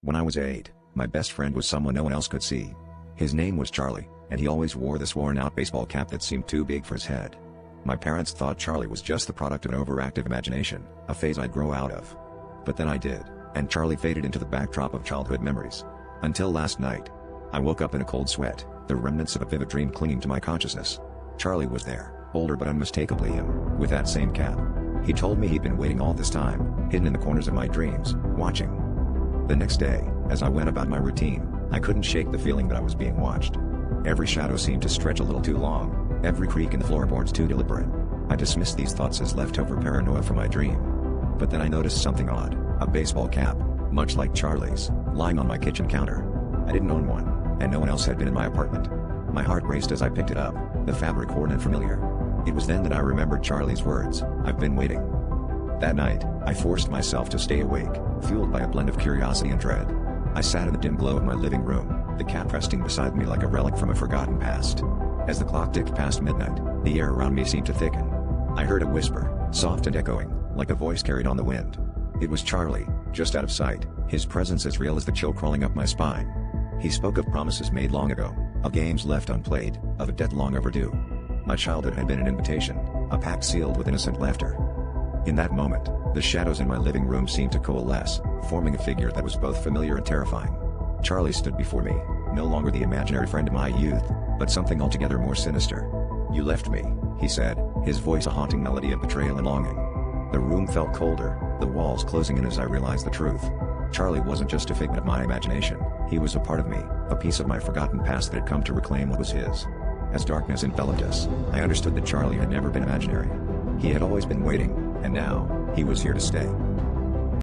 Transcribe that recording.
When I was 8, my best friend was someone no one else could see. His name was Charlie, and he always wore this worn-out baseball cap that seemed too big for his head. My parents thought Charlie was just the product of an overactive imagination, a phase I'd grow out of. But then I did, and Charlie faded into the backdrop of childhood memories. Until last night. I woke up in a cold sweat, the remnants of a vivid dream clinging to my consciousness. Charlie was there, older but unmistakably him, with that same cap. He told me he'd been waiting all this time, hidden in the corners of my dreams, watching. The next day, as I went about my routine, I couldn't shake the feeling that I was being watched. Every shadow seemed to stretch a little too long, every creak in the floorboards too deliberate. I dismissed these thoughts as leftover paranoia from my dream. But then I noticed something odd, a baseball cap, much like Charlie's, lying on my kitchen counter. I didn't own one, and no one else had been in my apartment. My heart raced as I picked it up, the fabric worn and familiar. It was then that I remembered Charlie's words, "I've been waiting." That night, I forced myself to stay awake, fueled by a blend of curiosity and dread. I sat in the dim glow of my living room, the cap resting beside me like a relic from a forgotten past. As the clock ticked past midnight, the air around me seemed to thicken. I heard a whisper, soft and echoing, like a voice carried on the wind. It was Charlie, just out of sight, his presence as real as the chill crawling up my spine. He spoke of promises made long ago, of games left unplayed, of a debt long overdue. My childhood had been an invitation, a pact sealed with innocent laughter. In that moment, the shadows in my living room seemed to coalesce, forming a figure that was both familiar and terrifying. Charlie stood before me, no longer the imaginary friend of my youth, but something altogether more sinister. "You left me," he said, his voice a haunting melody of betrayal and longing. The room felt colder, the walls closing in as I realized the truth. Charlie wasn't just a figment of my imagination, he was a part of me, a piece of my forgotten past that had come to reclaim what was his. As darkness enveloped us, I understood that Charlie had never been imaginary. He had always been waiting, and now, he was here to stay.